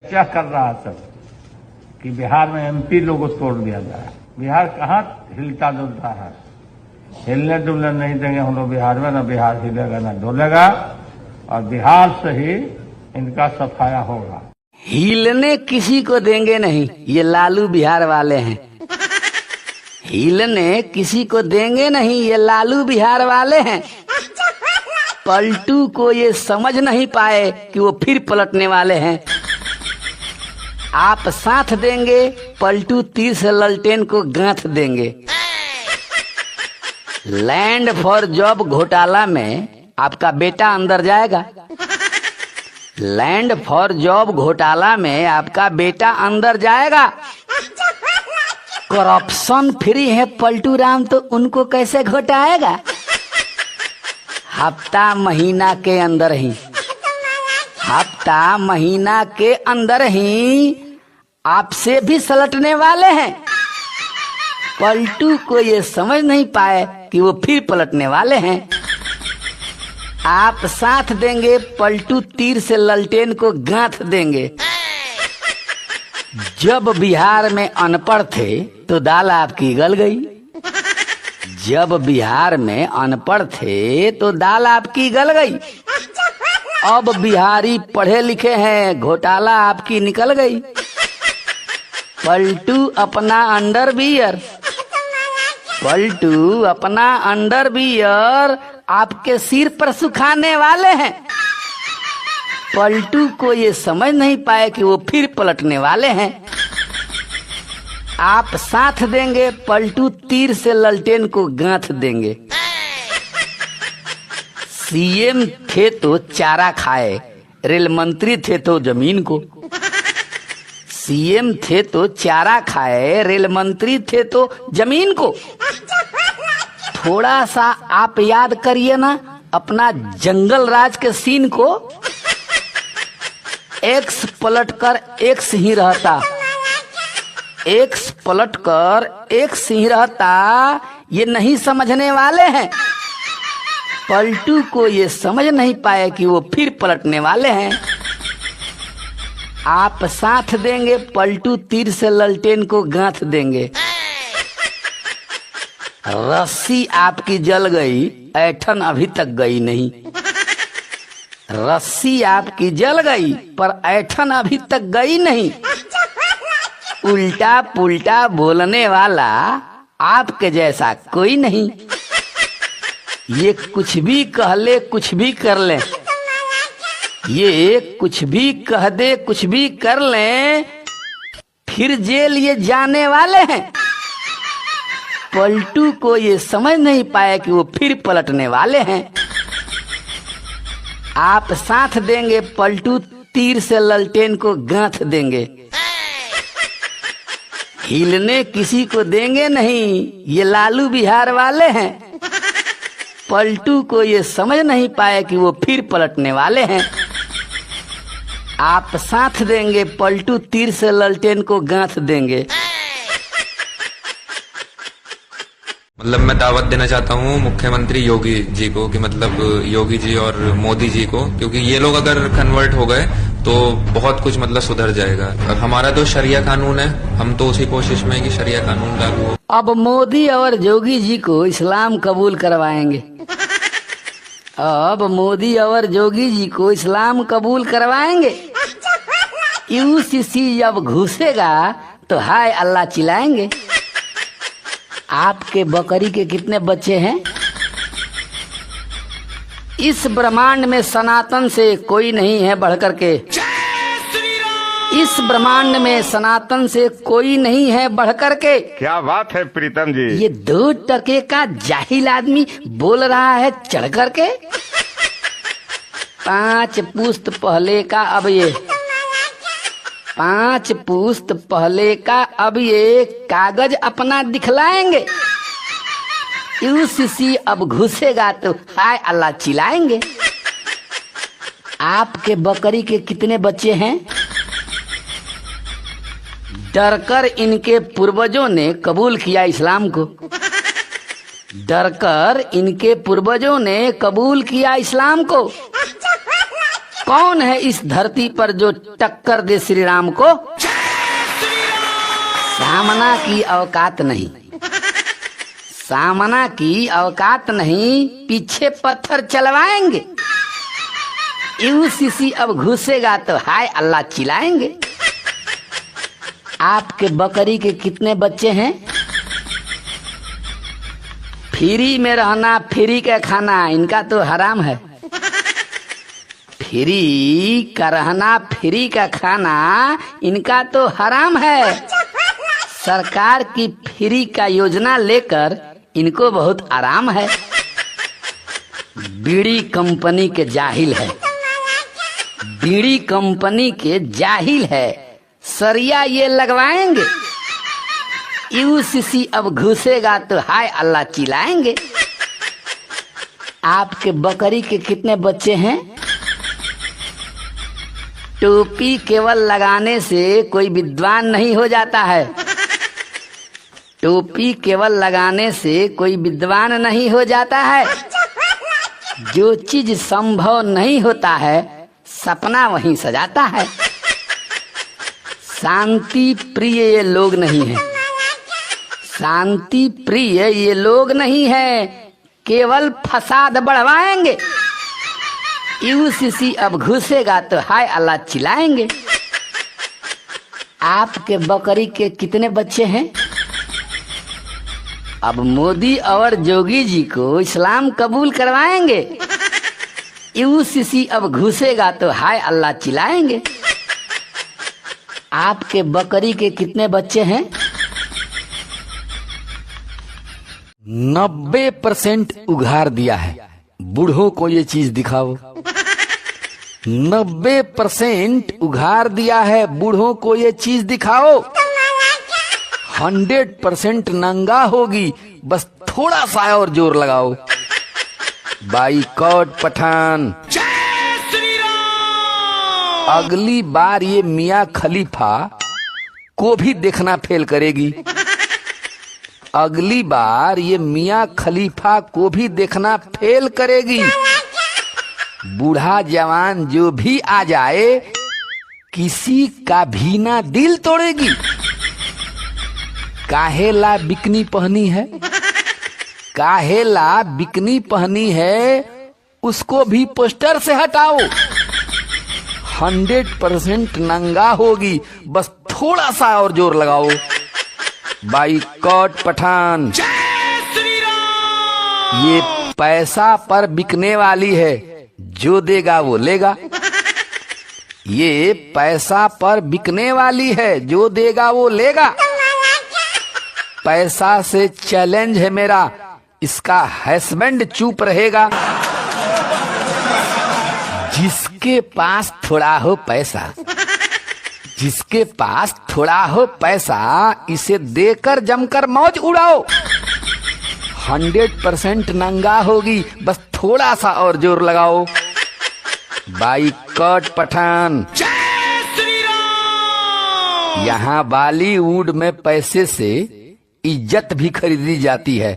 क्या कर रहा सब कि बिहार में एमपी लोगों को तोड़ दिया जाए। बिहार कहाँ हिलता डुलता है, हिलने डुलने नहीं देंगे हम लोग बिहार में। ना बिहार हिलेगा ना डोलेगा, और बिहार से ही इनका सफाया होगा। हिलने किसी को देंगे नहीं, ये लालू बिहार वाले हैं। हिलने किसी को देंगे नहीं, ये लालू बिहार वाले हैं। पलटू को ये समझ नहीं पाए कि वो फिर पलटने वाले हैं। आप साथ देंगे, पलटू तीर से ललटेन को गांठ देंगे। लैंड फॉर जॉब घोटाला में आपका बेटा अंदर जाएगा। लैंड फॉर जॉब घोटाला में आपका बेटा अंदर जाएगा। करप्शन फ्री है पलटू राम, तो उनको कैसे घोटाएगा। हफ्ता महीना के अंदर ही, हफ्ता महीना के अंदर ही आपसे भी सलटने वाले हैं। पलटू को ये समझ नहीं पाए कि वो फिर पलटने वाले हैं। आप साथ देंगे, पलटू तीर से ललटेन को गांठ देंगे। जब बिहार में अनपढ़ थे तो दाल आपकी गल गई। जब बिहार में अनपढ़ थे तो दाल आपकी गल गई। अब बिहारी पढ़े लिखे हैं, घोटाला आपकी निकल गई। पलटू अपना अंडरवियर, पलटू अपना अंडरवियर आपके सिर पर सुखाने वाले हैं। पलटू को ये समझ नहीं पाए कि वो फिर पलटने वाले हैं। आप साथ देंगे, पलटू तीर से ललटेन को गांठ देंगे। सीएम थे तो चारा खाए, रेल मंत्री थे तो जमीन को। सीएम थे तो चारा खाए, रेल मंत्री थे तो जमीन को। थोड़ा सा आप याद करिए ना अपना जंगल राज के सीन को। एक्स पलटकर एक्स ही रहता, एक्स पलटकर एक्स ही रहता, ये नहीं समझने वाले हैं। पलटू को ये समझ नहीं पाए कि वो फिर पलटने वाले हैं। आप साथ देंगे, पलटू तीर से ललटेन को गांठ देंगे। रस्सी आपकी जल गई, ऐठन अभी तक गई नहीं। रस्सी आपकी जल गई पर ऐठन अभी तक गई नहीं। उल्टा पुल्टा बोलने वाला आपके जैसा कोई नहीं। ये कुछ भी कह ले, कुछ भी कर ले, ये कुछ भी कह दे, कुछ भी कर ले, फिर जेल ये जाने वाले हैं। पलटू को ये समझ नहीं पाए कि वो फिर पलटने वाले हैं। आप साथ देंगे, पलटू तीर से ललटेन को गांठ देंगे। हिलने किसी को देंगे नहीं, ये लालू बिहार वाले हैं। पलटू को ये समझ नहीं पाए कि वो फिर पलटने वाले हैं। आप साथ देंगे, पलटू तीर से ललटेन को गांठ देंगे। मतलब मैं दावत देना चाहता हूँ मुख्यमंत्री योगी जी को, कि मतलब योगी जी और मोदी जी को, क्योंकि ये लोग अगर कन्वर्ट हो गए तो बहुत कुछ मतलब सुधर जाएगा। और हमारा तो शरिया कानून है, हम तो उसी कोशिश में है कि शरिया कानून लागू हो। अब मोदी और योगी जी को इस्लाम कबूल करवाएंगे। अब मोदी और योगी जी को इस्लाम कबूल करवाएंगे। यूसीसी जब घुसेगा तो हाय अल्लाह चिल्लाएंगे। आपके बकरी के कितने बच्चे हैं? इस ब्रह्मांड में सनातन से कोई नहीं है बढ़कर के। इस ब्रह्मांड में सनातन से कोई नहीं है बढ़कर के। क्या बात है प्रीतम जी। ये 2 टके का जाहिल आदमी बोल रहा है चढ़ करके। 5 पुस्त पहले का अब ये, 5 पुस्त पहले का अब ये कागज अपना दिखलाएंगे। यूसीसी अब घुसेगा तो हाय अल्लाह चिल्लाएंगे। आपके बकरी के कितने बच्चे हैं? डरकर इनके पूर्वजों ने कबूल किया इस्लाम को। डरकर इनके पूर्वजों ने कबूल किया इस्लाम को। कौन है इस धरती पर जो टक्कर दे श्री राम को? सामना की औकात नहीं, सामना की औकात नहीं, पीछे पत्थर चलवाएंगे। यूसीसी अब घुसेगा तो हाय अल्लाह चिल्लाएंगे। आपके बकरी के कितने बच्चे हैं? फ्री में रहना, फ्री का खाना, इनका तो हराम है। फ्री का रहना, फ्री का खाना, इनका तो हराम है। सरकार की फ्री का योजना लेकर इनको बहुत आराम है। बीड़ी कंपनी के जाहिल है, बीड़ी कंपनी के जाहिल है, सरिया ये लगवाएंगे। यूसीसी अब घुसेगा तो हाय अल्लाह चिल्लाएंगे। आपके बकरी के कितने बच्चे हैं? टोपी केवल लगाने से कोई विद्वान नहीं हो जाता है। टोपी केवल लगाने से कोई विद्वान नहीं हो जाता है। जो चीज संभव नहीं होता है, सपना वहीं सजाता है। शांति प्रिय ये लोग नहीं है, शांति प्रिय ये लोग नहीं है, केवल फसाद बढ़वाएंगे। यूसीसी अब घुसेगा तो हाय अल्लाह चिल्लाएंगे। आपके बकरी के कितने बच्चे हैं? अब मोदी और जोगी जी को इस्लाम कबूल करवाएंगे। यूसीसी अब घुसेगा तो हाय अल्लाह चिल्लाएंगे। आपके बकरी के कितने बच्चे हैं? 90% उघार दिया है। बूढ़ों को ये चीज दिखाओ। 90% उघार दिया है, बूढ़ों को ये चीज दिखाओ। 100% नंगा होगी, बस थोड़ा सा और जोर लगाओ। बाइकॉट पठान। अगली बार ये मियां खलीफा को भी देखना फेल करेगी। अगली बार ये मियां खलीफा को भी देखना फेल करेगी। बूढ़ा जवान जो भी आ जाए, किसी का भी ना दिल तोड़ेगी। काहेला बिकनी पहनी है, काहेला बिकनी पहनी है, उसको भी पोस्टर से हटाओ। 100% नंगा होगी, बस थोड़ा सा और जोर लगाओ। बाइकॉट पठान। ये पैसा पर बिकने वाली है, जो देगा वो लेगा। ये पैसा पर बिकने वाली है, जो देगा वो लेगा। पैसा से चैलेंज है मेरा, इसका हस्बैंड चुप रहेगा। जिसके पास थोड़ा हो पैसा, जिसके पास थोड़ा हो पैसा, इसे देकर जमकर मौज उड़ाओ। 100% नंगा होगी, बस थोड़ा सा और जोर लगाओ। बाइकॉट पठान। यहाँ बॉलीवुड में पैसे से इज्जत भी खरीदी जाती है।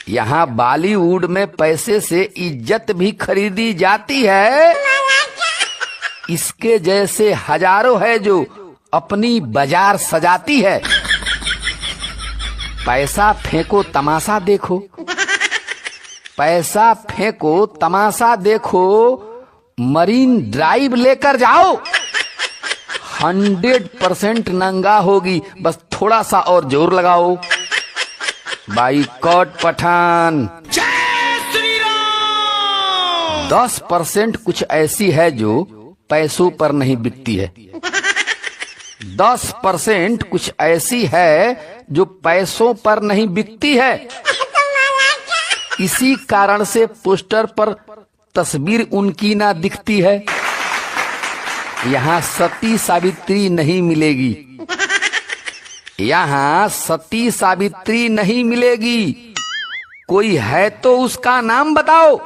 यहाँ बॉलीवुड में पैसे से इज्जत भी खरीदी जाती है। इसके जैसे हजारों है जो अपनी बाजार सजाती है। पैसा फेंको तमाशा देखो, पैसा फेंको तमाशा देखो, मरीन ड्राइव लेकर जाओ। 100% नंगा होगी, बस थोड़ा सा और जोर लगाओ। बाइकॉट पठान। 10% कुछ ऐसी है जो पैसों पर नहीं बिकती है। 10% कुछ ऐसी है जो पैसों पर नहीं बिकती है। इसी कारण से पोस्टर पर तस्वीर उनकी ना दिखती है। यहाँ सती सावित्री नहीं मिलेगी, यहाँ सती सावित्री नहीं मिलेगी। कोई है तो उसका नाम बताओ।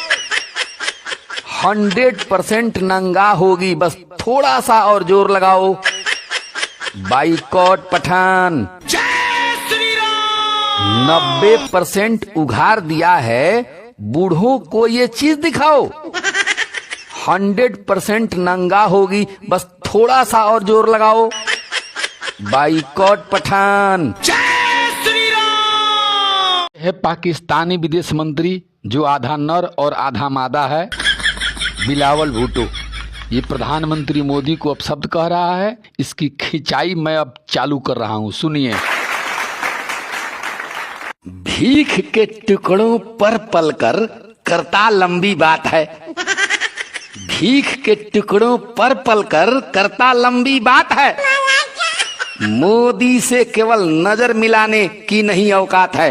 100% नंगा होगी, बस थोड़ा सा और जोर लगाओ। बाइकॉट पठान। 90% उघार दिया है, बूढ़ों को ये चीज दिखाओ। 100% नंगा होगी, बस थोड़ा सा और जोर लगाओ। बाइकॉट पठान। है पाकिस्तानी विदेश मंत्री जो आधा नर और आधा मादा है, बिलावल भुट्टो। ये प्रधानमंत्री मोदी को अपशब्द कह रहा है। इसकी खिंचाई मैं अब चालू कर रहा हूं, सुनिए। भीख के टुकड़ों पर पलकर करता लंबी बात है। भीख के टुकड़ों पर पलकर करता लंबी बात है। मोदी से केवल नजर मिलाने की नहीं औकात है।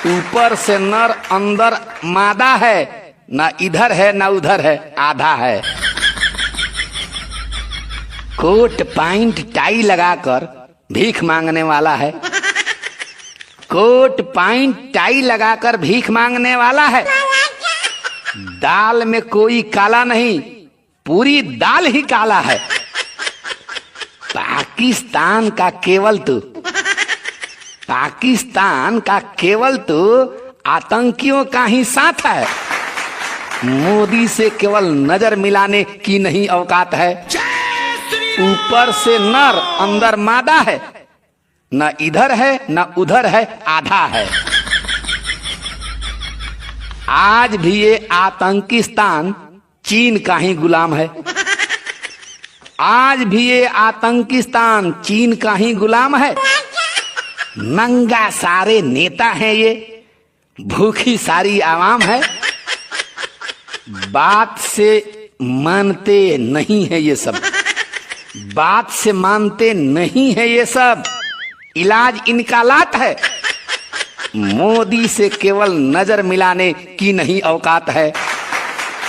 ऊपर से नर अंदर मादा है, ना इधर है ना उधर है, आधा है। कोट पैंट टाई लगाकर भीख मांगने वाला है। कोट पैंट टाई लगाकर भीख मांगने वाला है। दाल में कोई काला नहीं, पूरी दाल ही काला है। पाकिस्तान का केवल तो आतंकियों का ही साथ है। मोदी से केवल नजर मिलाने की नहीं औकात है। ऊपर से नर अंदर मादा है, न इधर है न उधर है, आधा है। आज भी ये आतंकिस्तान चीन का ही गुलाम है। आज भी ये आतंकिस्तान चीन का ही गुलाम है। नंगा सारे नेता हैं ये, भूखी सारी आवाम है। बात से मानते नहीं है ये सब, बात से मानते नहीं है ये सब। इलाज इनका लात है। मोदी से केवल नजर मिलाने की नहीं औकात है।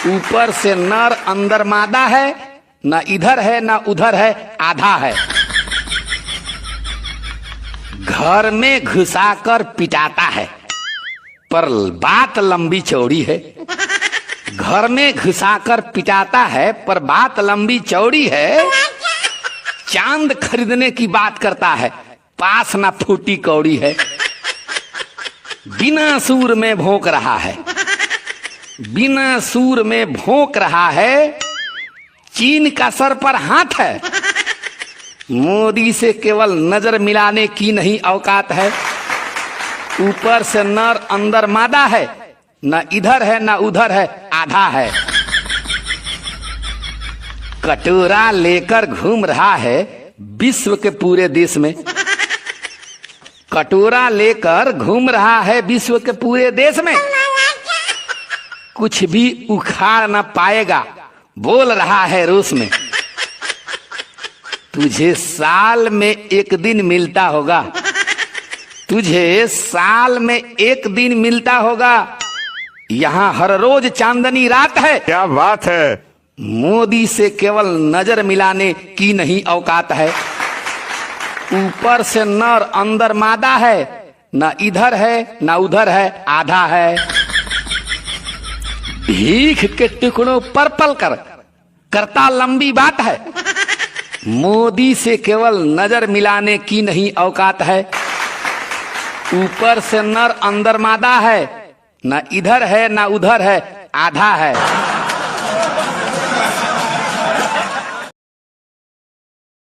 ऊपर से नर अंदर मादा है, ना इधर है ना उधर है, आधा है। घर में घुसाकर पिटाता है, पर बात लंबी चौड़ी है। घर में घुसाकर पिटाता है, पर बात लंबी चौड़ी है। चांद खरीदने की बात करता है, पास ना फूटी कौड़ी है। बिना सूर में भौंक रहा है, बिना सूर में भौंक रहा है। चीन का सर पर हाथ है। मोदी से केवल नजर मिलाने की नहीं औकात है। ऊपर से नर अंदर मादा है, न इधर है न उधर है, आधा है। कटोरा लेकर घूम रहा है विश्व के पूरे देश में। कटोरा लेकर घूम रहा है विश्व के पूरे देश में। कुछ भी उखाड़ न पाएगा, बोल रहा है रूस में। तुझे साल में एक दिन मिलता होगा, तुझे साल में एक दिन मिलता होगा। यहाँ हर रोज चांदनी रात है। क्या बात है। मोदी से केवल नजर मिलाने की नहीं औकात है। ऊपर से नर अंदर मादा है, ना इधर है ना उधर है, आधा है। भीख के टुकड़ों पर पलकर करता लंबी बात है। मोदी से केवल नजर मिलाने की नहीं औकात है। ऊपर से नर अंदर मादा है, ना इधर है ना उधर है, आधा है।